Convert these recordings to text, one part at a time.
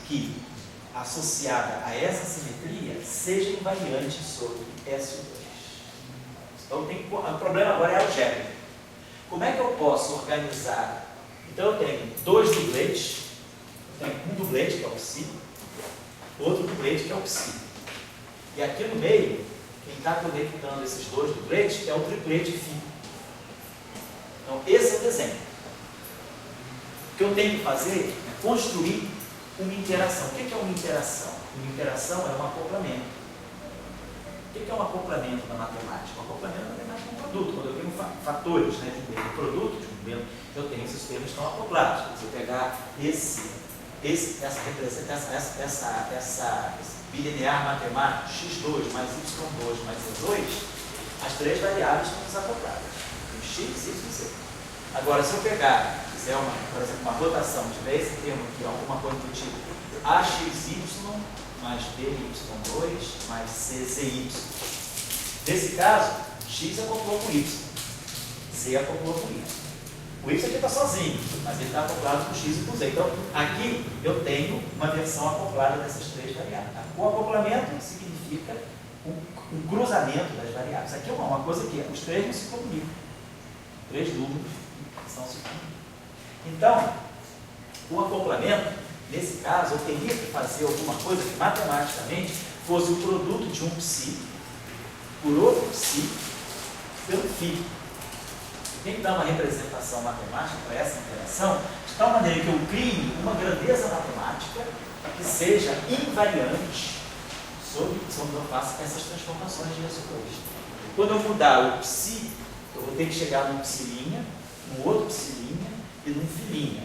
que, associada a essa simetria, seja invariante sobre SO2. Então, o problema agora é algébrico. Como é que eu posso organizar? Então, eu tenho dois dubletes. Eu tenho um dublete, que é o psi, outro dublete, que é o psi. E aqui no meio, quem está conectando esses dois dubletes é o triplete φ. Então, esse é o desenho. O que eu tenho que fazer é construir uma interação. O que é uma interação? Uma interação é um acoplamento. O que é um acoplamento na matemática? Um acoplamento na matemática é um produto. Quando eu tenho fatores, né, de um mesmo produto, de um mesmo, eu tenho esses termos que estão acoplados. Se eu pegar esse bilinear matemático, x2 mais y2 mais z2, as três variáveis estão desacopladas. Tem x, y e z. Agora, se eu pegar, fizer por exemplo, uma rotação, tiver esse termo aqui, alguma coisa do tipo axy mais by2 mais czy. Nesse caso, x acoplou com y, z acoplou com y. O y aqui está sozinho, mas ele está acoplado com x e com z. Então, aqui eu tenho uma versão acoplada dessas três variáveis. O acoplamento significa um cruzamento das variáveis. Aqui é uma coisa que os três não se comunicam. Três números não se comunicam. Então, o acoplamento, nesse caso, eu teria que fazer alguma coisa que matematicamente fosse o produto de um psi por outro psi pelo φ. Tem que dar uma representação matemática para essa interação, de tal maneira que eu crie uma grandeza matemática que seja invariante sobre eu faço essas transformações de SO2. Quando eu mudar o psi, eu vou ter que chegar num psi', num outro psi' e num φ'.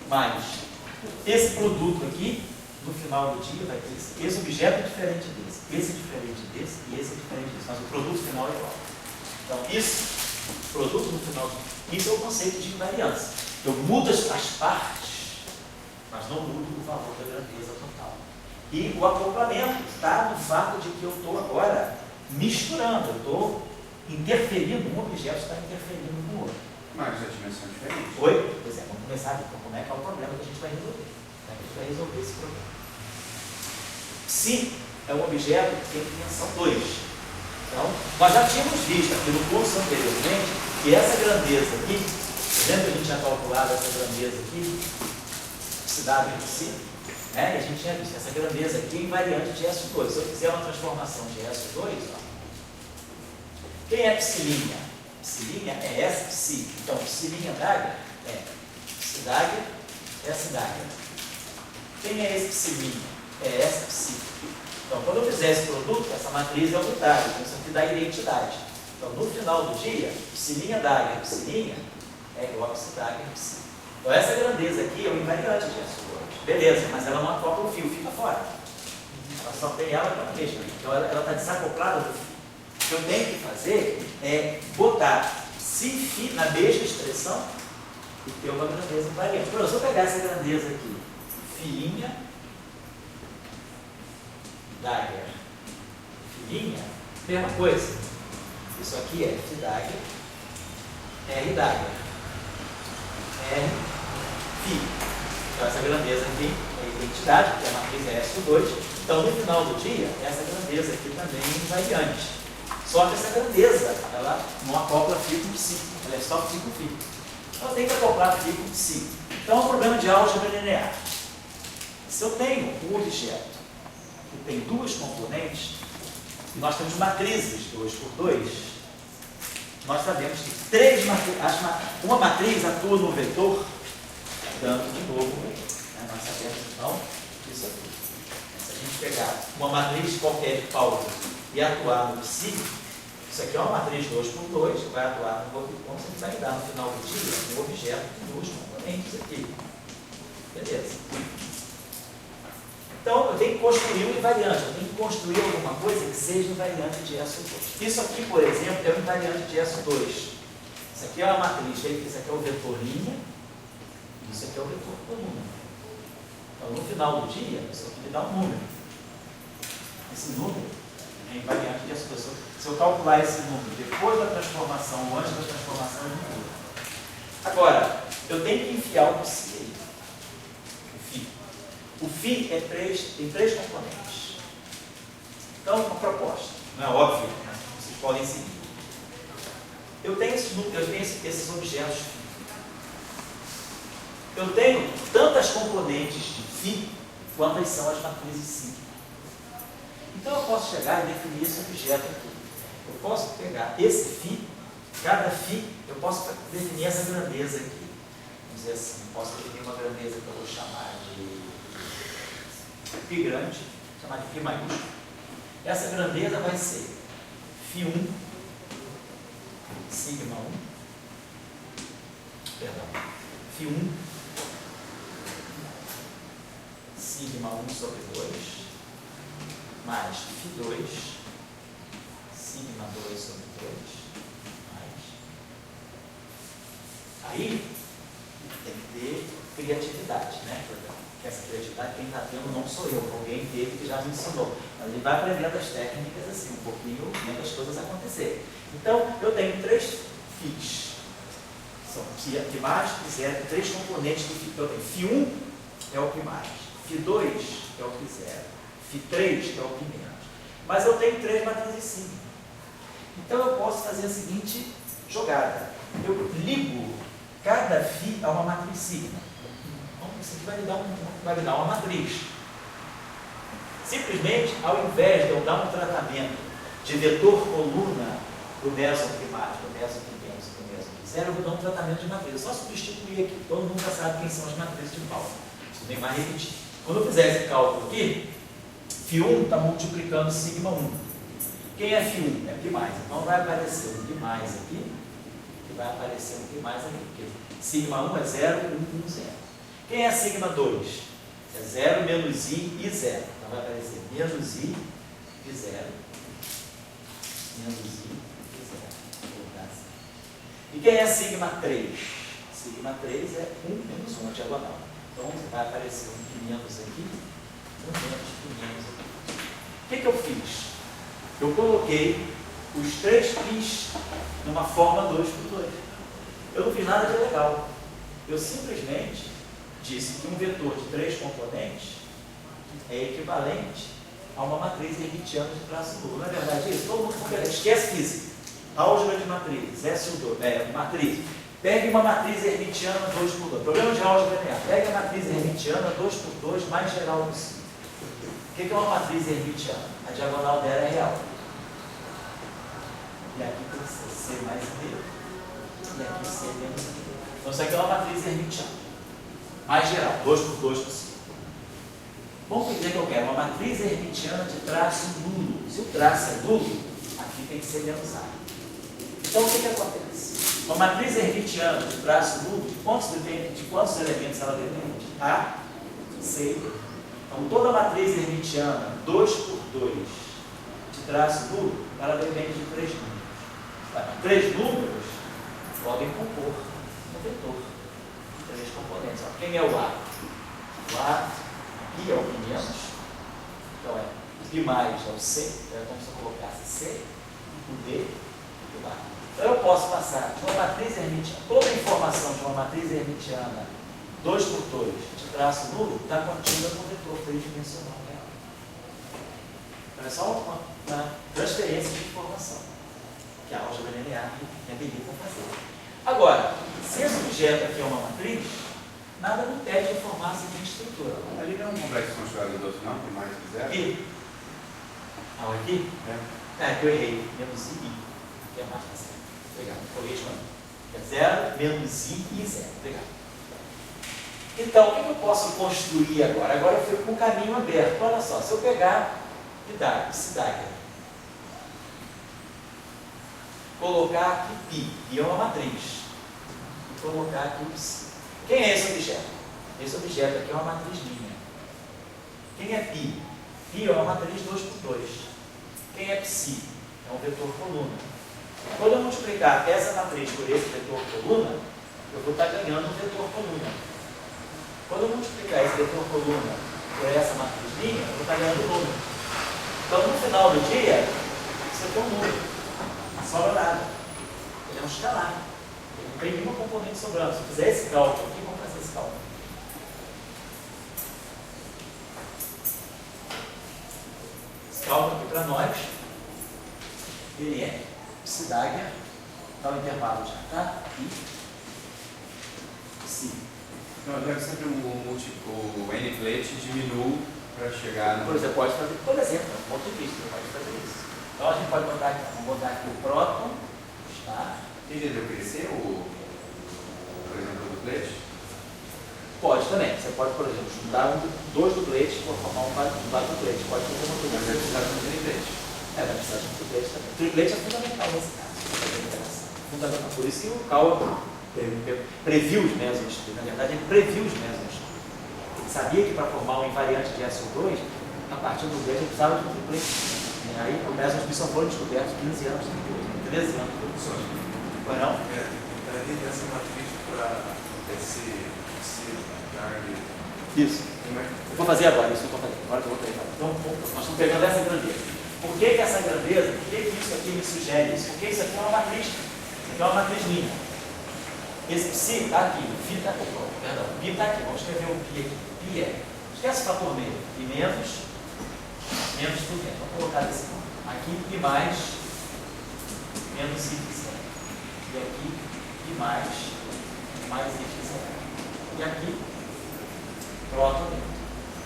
Mas esse produto aqui, no final do dia, vai ter esse objeto é diferente desse, esse é diferente desse e esse é diferente desse, mas o produto final é igual. Então, produto no final, isso é o conceito de invariância. Eu mudo as partes, mas não mudo o valor da grandeza total. E o acoplamento está no fato de que eu estou agora misturando, eu estou interferindo, um objeto está interferindo no outro. Mas a dimensão é diferente. Oi? Pois é, vamos começar a ver como é que é o problema que a gente vai resolver. Como é que a gente vai resolver esse problema? Psi é um objeto que tem dimensão 2. Então, nós já tínhamos visto aqui no curso anteriormente que essa grandeza aqui, lembra que a gente tinha calculado essa grandeza aqui, cidade de si, né? E a gente tinha visto essa grandeza aqui invariante de SO2. Se eu fizer uma transformação de SO2, ó, quem é psi'? Psi' é essa psi. Então, psi' d'H é psi d'H é essa d'H. Quem é esse psi'? É essa psi. Então, quando eu fizer esse produto, essa matriz é unitária, então isso aqui dá identidade. Então, no final do dia, psi' d'H e psi' é igual a psi d'H e psi. Então, essa grandeza aqui é o invariante de SO2. Beleza, mas ela não acopla o fio, fica fora. Ela só tem ela para mesma. Então, ela está desacoplada do fio. O que eu tenho que fazer é botar psi φ na mesma expressão e ter uma grandeza invariante. Por exemplo, se eu pegar essa grandeza aqui, φ' Dagger, φ', mesma coisa. Isso aqui é F Dagger, R Dagger, R φ. Então essa grandeza aqui é a identidade, porque a matriz é SO2. Então no final do dia, essa grandeza aqui também é invariante. Só que essa grandeza, ela não acopla φ com psi, ela é só φ com φ. Então eu tenho que acoplar φ com psi. Então é um problema de álgebra linear. Se eu tenho um objeto que tem duas componentes, e nós temos matrizes 2×2, nós sabemos que uma matriz atua no vetor, dando de novo o vetor. Nós sabemos então isso aqui. Se a gente pegar uma matriz qualquer de Pauli e atuar no psi, isso aqui é uma matriz 2×2, vai atuar no outro ponto, você vai dar no final do dia um objeto com duas componentes aqui. Beleza. Então, eu tenho que construir um invariante, eu tenho que construir alguma coisa que seja invariante de SO2. Isso aqui, por exemplo, é um invariante de SO2. Isso aqui é uma matriz, isso aqui é o vetor linha, isso aqui é o vetor coluna. Então, no final do dia, isso aqui me dá um número. Esse número é invariante de SO2. Se eu calcular esse número depois da transformação ou antes da transformação, ele muda. Agora, eu tenho que enfiar o psi aí. O φ tem três componentes. Então, uma proposta, não é óbvio, né? Vocês podem seguir. Eu tenho esses objetos φ. Eu tenho tantas componentes de φ quantas são as matrizes sigma. Então, eu posso chegar e definir esse objeto aqui. Eu posso pegar esse φ, cada φ, eu posso definir essa grandeza aqui. Vamos dizer assim, eu posso definir uma grandeza que eu vou chamar de π grande, chamar de π maiúsculo. Essa grandeza vai ser φ1, sigma 1, perdão, φ1, sigma 1 sobre 2, mais φ2, sigma 2 sobre 2, mais. Aí, tem que ter criatividade, né? Porque essa criatividade quem está tendo não sou eu, alguém teve que já me ensinou. Mas ele vai aprendendo as técnicas assim, um pouquinho, vendo as coisas acontecerem. Então, eu tenho três φs. São primários, zero, três componentes do φ. Então, eu tenho φ1 é o primário, φ2 é o φ0, φ3 é o φ menos. Mas eu tenho três matrizes sigma. Então, eu posso fazer a seguinte jogada. Eu ligo cada φ a uma matriz sigma. Então, isso aqui vai me dar uma matriz. Simplesmente, ao invés de eu dar um tratamento de vetor coluna para o meson primário, para o meson pequeno, para o meson zero, eu vou dar um tratamento de matriz. É só substituir aqui. Todo mundo já sabe quem são as matrizes de Pauli. Isso nem vai repetir. Quando eu fizer esse cálculo aqui, φ1 está multiplicando sigma 1. Quem é φ1? É π mais. Então vai aparecer um π mais aqui, e vai aparecer um π mais aqui. Porque sigma 1 é 0, 1, 1, 0. Quem é sigma 2? É 0 menos i e 0. Então vai aparecer menos i e 0. Menos i e 0. Vou colocar assim. E quem é sigma 3? Sigma 3 é 1 menos 1, a diagonal. Então vai aparecer um π menos aqui, um menos π menos aqui. O que eu fiz? Eu coloquei os três π's numa forma 2 por 2. Eu não fiz nada de legal. Eu simplesmente disse que um vetor de três componentes é equivalente a uma matriz hermitiana de traço duplo. Não é verdade isso? Todo mundo esquece física. Álgebra de matrizes, SU2, matriz. Pegue uma matriz hermitiana 2 por 2. Problema de álgebra linear. Pegue a matriz hermitiana 2 por 2 mais geral possível. O que é uma matriz hermitiana? A diagonal dela é real. E aqui tem C mais D. E aqui C menos D. Então isso aqui é uma matriz hermitiana. Mais geral, 2 por 2 possível. Vamos dizer que eu quero uma matriz hermitiana de traço nulo. Se o traço é nulo, aqui tem que ser menos A. Então o que acontece? Uma matriz hermitiana de traço nulo, de quantos elementos ela depende? A, C e D. Então toda matriz hermitiana 2 por 2 de traço nulo, ela depende de três números. Três números podem compor um vetor de três componentes. Quem é o A? O A aqui é o π menos, então é π mais é o C, então é como se eu colocasse C, o D e o A. Então eu posso passar de uma matriz hermitiana, toda a informação de uma matriz hermitiana 2 por 2 de traço nulo está contida no vetor tridimensional real. Então é só uma transferência de informação que a álgebra linear me habilita a fazer. Agora, se esse objeto aqui é uma matriz, nada me impede de formar a seguinte estrutura. Ali não é um complexo conjugador, não? Tem mais que zero? Aqui. Ah, aqui? É, que eu errei. Menos i, que é mais fácil. Obrigado. Corrijo, é 0, menos i e 0. Obrigado. Então, o que eu posso construir agora? Agora eu fico com o caminho aberto. Olha só, se eu pegar Pythagoras, colocar aqui π, e é uma matriz, e colocar aqui psi. Quem é esse objeto? Esse objeto aqui é uma matriz linha. Quem é π? Π é uma matriz 2 por 2. Quem é psi? É um vetor coluna. Quando eu multiplicar essa matriz por esse vetor coluna, eu vou estar ganhando um vetor coluna. Quando eu multiplicar esse vetor coluna por essa matriz linha, eu vou estar ganhando número. Então, no final do dia, isso aqui é um número. Não sobra nada. Ele é um escalar. Ele não tem nenhuma componente sobrando. Se eu fizer esse cálculo aqui, vamos fazer esse cálculo. psi dagger, dá um intervalo já, tá? E psi. Não, eu quero sempre o N plate diminui para chegar no... Por exemplo, pode fazer, por exemplo, do ponto de vista, pode fazer isso. Então a gente pode botar aqui, vamos botar aqui o próton, está? Entendeu? Crescer por exemplo, do plate? Pode também. Você pode, por exemplo, juntar dois dupletes para formar um quadruplete. Pode fazer uma coisa. Mas vai precisar de um triplete. Vai precisar de um triplete também. O triplete é fundamental nesse caso. Fundamental. Por isso que o Cauã previu os mesons. Na verdade, ele previu os mesons. Ele sabia que para formar um invariante de SO2, a partir do duplete ele precisava de um triplete. E aí, os mesons só foram descobertos 15 anos depois, 13 anos depois. Foi não? Daí essa matriz para esse carne. Isso. Eu vou fazer agora, isso que eu vou fazer. Agora que eu vou pegar. Então, nós estamos pegando essa grandeza. Por que essa grandeza? Por que isso aqui me sugere isso? Porque isso aqui é uma matriz. Isso aqui é uma matriz linha. Esse psi está aqui, o φ está aqui. Perdão, o pi está aqui. Vamos escrever o pi aqui. Pi é. Esquece o fator meio. Pi menos tudo bem. Vamos colocar desse aqui. Aqui, pi mais menos i zero. E aqui, pi mais i zero. E aqui, próton.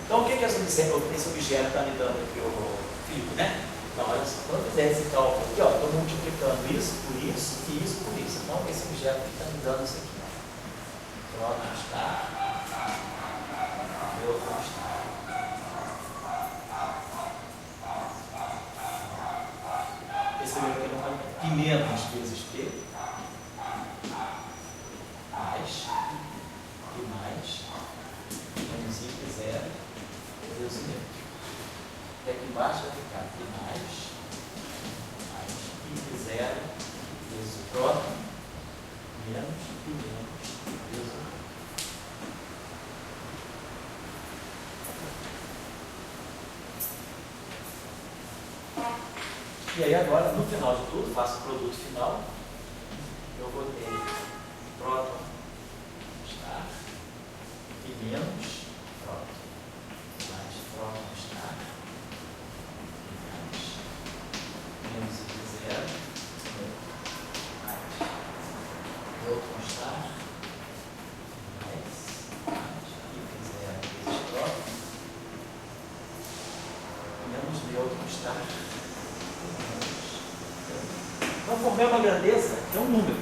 Então, o que esse objeto está me dando aqui, o Filipe, né? Então, olha só, quando eu fizer esse cálculo aqui, ó, estou multiplicando isso por isso e isso por isso. Então, esse objeto está me dando isso aqui. Próton está, nêutron está. Esse primeiro aqui não vai ter. Pi menos vezes P, mais, menos I zero, vezes o neutro. E aqui embaixo vai ficar Pi mais I zero, vezes o próton, menos Pi menos, vezes o neutro. E aí agora, no final de tudo, faço o produto final. Eu vou ter próton estar e menos próton mais próton estar menos I zero mais nêutron estar mais I zero vezes próton menos nêutron estar. Então, formei uma grandeza, que é um número.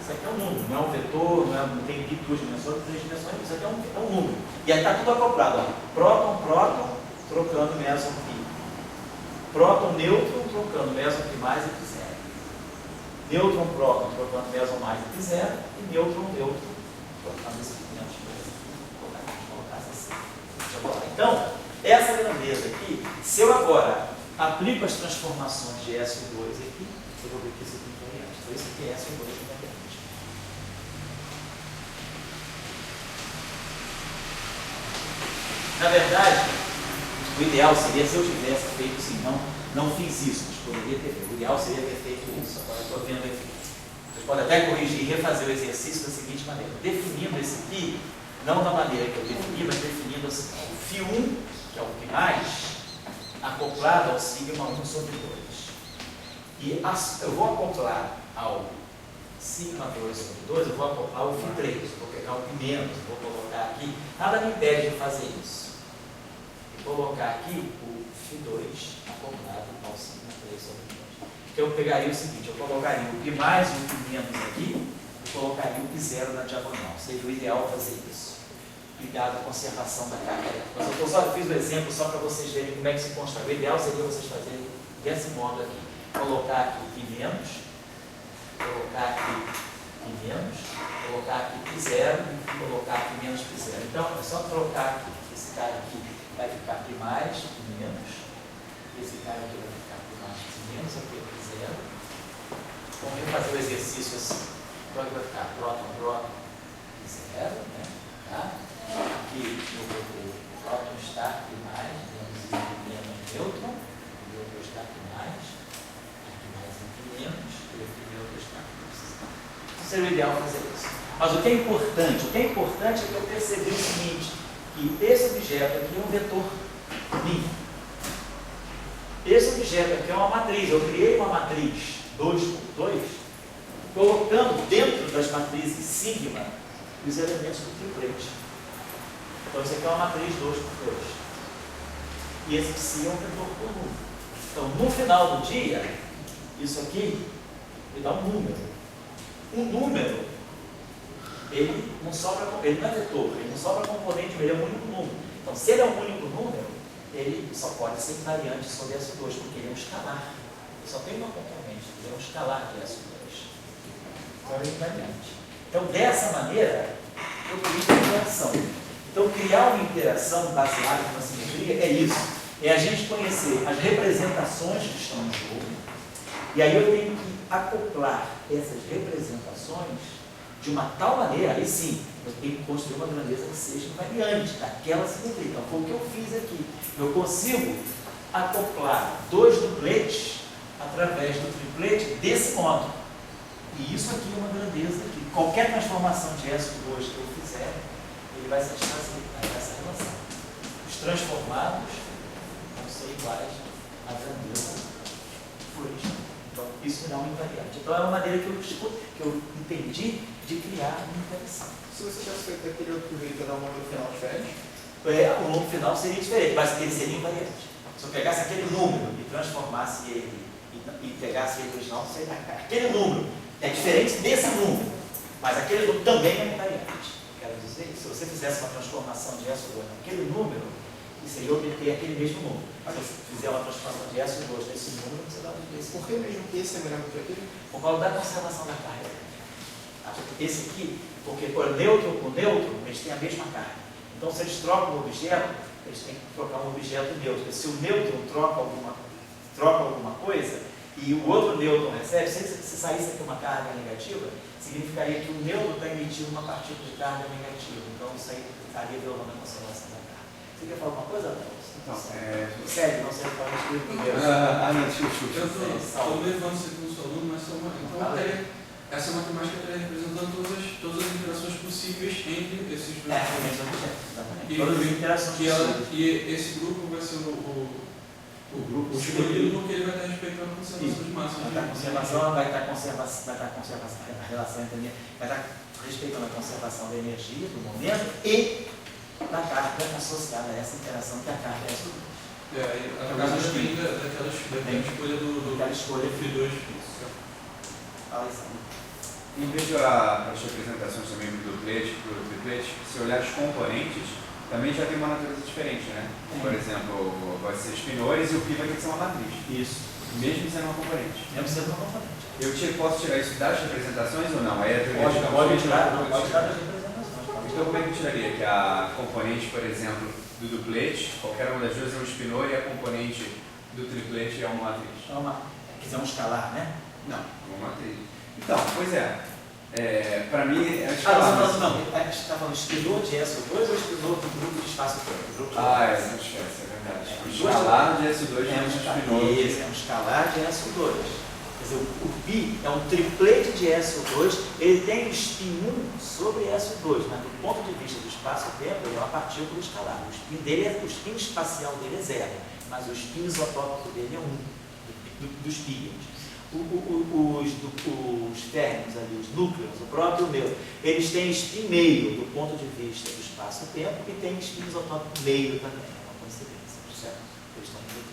Isso aqui é um número, não é um vetor, não tem aqui duas dimensões, três dimensões, isso aqui é um número. E aí está tudo acoplado, ó. Próton, trocando meson pi. Próton, nêutron, trocando meson pi mais e pi zero. Nêutron, próton, trocando meson mais e pi zero. E nêutron, trocando esse menos pi. Vou colocar assim. Então, essa grandeza aqui, se eu agora aplico as transformações de SO2 aqui, eu vou ver que isso aqui é invariante. Então, isso aqui é SO2 invariante. Na verdade, o ideal seria, se eu tivesse feito assim, não fiz isso, mas poderia ter feito. O ideal seria ter feito isso. Agora estou vendo aqui. Vocês podem até corrigir e refazer o exercício da seguinte maneira. Definindo esse π, não da maneira que eu defini, mas definindo assim, o φ1, que é o π mais, acoplado ao sigma 1 sobre 2. E eu vou acoplar ao sigma 2 sobre 2, eu vou acoplar o φ3, vou pegar o π menos, vou colocar aqui. Nada me impede de fazer isso. Vou colocar aqui o φ2 acoplado ao sigma 3 sobre 2. Então eu pegaria o seguinte, eu colocaria o π mais e o π menos aqui, e colocaria o π zero na diagonal. Seria o ideal fazer isso. Ligado à conservação da carga elétrica. Mas eu só fiz o exemplo só para vocês verem como é que se constrói. O ideal seria vocês fazerem desse modo aqui. Colocar aqui π menos, colocar aqui π menos, colocar aqui π zero, colocar aqui menos π zero. Então, é só trocar aqui. Esse cara aqui vai ficar π mais, π menos. Esse cara aqui vai ficar π mais, π menos, aqui é π zero. Vamos fazer o exercício assim. Então, aqui vai ficar próton, π zero, né? Tá? Aqui eu vou ter próton estar P mais, menos nêutron, o nêutron está P mais e menos, e o nêutron está P mais. Então seria o ideal fazer isso. Mas o que é importante? O que é importante é que eu percebi o seguinte, que esse objeto aqui é um vetor limpo. Esse objeto aqui é uma matriz, eu criei uma matriz 2x2, colocando dentro das matrizes sigma os elementos do triplete. Então, isso aqui é uma matriz 2x2. E esse psi é um vetor por número. Então, no final do dia, isso aqui me dá um número. Um número, ele não é vetor, ele não sobra componente, ele é um único número. Então, se ele é um único número, ele só pode ser invariante sobre S2, porque ele é um escalar. Ele só tem uma componente, ele é um escalar de S2. Então, ele é invariante. Então, dessa maneira, eu crio uma interação. Então, criar uma interação baseada na simetria é isso. É a gente conhecer as representações que estão no jogo, e aí eu tenho que acoplar essas representações de uma tal maneira, aí sim, eu tenho que construir uma grandeza que seja invariante daquela simetria. Então, foi o que eu fiz aqui. Eu consigo acoplar dois dupletes através do triplete desse modo. E isso aqui é uma grandeza que qualquer transformação de S2 que eu fizer, ele vai satisfazer essa relação. Os transformados vão ser iguais à grandeza florística. Então, isso me dá uma invariante. Então, é uma maneira que eu entendi de criar uma interação. Se você tivesse feito aquele outro jeito, ia dar um número final diferente? O número final seria diferente, mas ele seria invariante. Se eu pegasse aquele número e transformasse ele e pegasse ele original, seria aquele número é diferente desse número, mas aquele número também é invariante. Quero dizer, se você fizesse uma transformação de S2 naquele número, isso aí eu obter aquele mesmo número. Se eu fizer uma transformação de S2 nesse número, você dá esse. Por que mesmo que esse é melhor do que aquele? Por causa da conservação da carga. Esse aqui, porque o neutro com o neutro, eles têm a mesma carga. Então, se eles trocam o objeto, eles têm que trocar um objeto neutro. Se o nêutron troca alguma coisa e o outro nêutron recebe, se saísse aqui uma carga negativa, significaria que o nêutron está emitindo uma partícula de carga negativa. Então, isso aí estaria violando a conservação da carga. Você quer falar alguma coisa, Adelson? Não, sério, não sei falar isso primeiro. não, chuchu. Eu estou levando isso aqui no seu aluno, mas essa matemática está representando todas as interações possíveis entre esses dois Exatamente. Todas as interações possíveis. E esse grupo vai ser o grupo escolhido porque ele vai estar respeitando a conservação de massa. Vai estar conservação, a relação entre vai estar respeitando a conservação da energia do momento e da carga associada a essa interação que a carga é essa. A carga depende daquela escolha daquela escolha Φ2. Fala isso. Em vez de olhar as representações também do duplete, do triplete, se olhar os componentes, também já tem uma natureza diferente, né? Por exemplo, vai ser espinores e o π vai ter que ser uma matriz. Isso. Mesmo sendo uma componente. Mesmo sendo uma componente. Eu posso tirar isso das representações ou não? Aí a teoria Pode tirar das representações. Então, como é que eu tiraria? Que a componente, por exemplo, do duplete, qualquer uma das duas é um espinor e a componente do triplete é uma matriz. Quiser um escalar, né? Não, é uma matriz. Então, pois para mim é escalar. Não, a gente está falando espinor de SO2 ou espinor do grupo de espaço-tempo? Não esquece, é verdade. O escalar de SO2 é um espinor. Isso, é um escalar de SO2. Quer dizer, o π é um triplete de SO2, ele tem spin 1 sobre SO2, mas do ponto de vista do espaço-tempo, ele é uma partícula escalar. O spin espacial dele é 0, mas o spin isotópico dele é 1, dos píons. Os términos ali, os núcleos, o próprio neutro, eles têm spin meio do ponto de vista do espaço-tempo e tem spin isotópico meio também. É uma coincidência, certo? Eles estão muito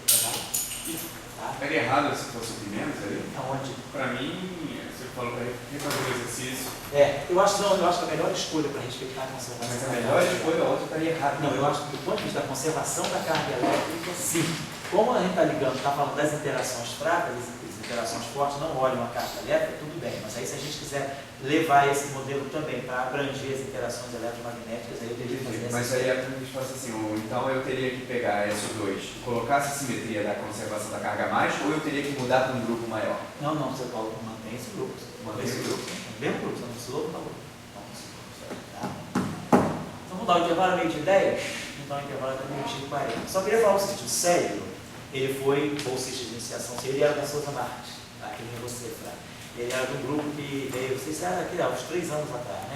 tá? Estaria errado se fosse o menos ali? Aonde? Para mim, você falou para refazer o exercício. Eu acho que a melhor escolha para respeitar a conservação. Mas a melhor escolha, a outra estaria errada. Não, eu acho que do ponto de vista da conservação da carga elétrica, sim. Como a gente está ligando, está falando das interações fracas, interações fortes, não olham a carga elétrica, tudo bem, mas aí se a gente quiser levar esse modelo também para abranger as interações eletromagnéticas, aí eu teria que fazer mas aí a resposta assim, então eu teria que pegar SO2 e colocar essa simetria da conservação da carga a mais, ou eu teria que mudar para um grupo maior? Não, você mantém esse grupo. Mantém esse grupo. Mesmo grupo, você não precisou mudar o grupo. Então vamos dar o intervalo meio de 10, então o intervalo é meio de 40. Só queria falar o seguinte, o cérebro, ele foi bolsista de iniciação, ele era da Souza Marques, tá? Que nem você, tá? Ele era do grupo que veio, vocês eram aqui há uns 3 anos atrás, né?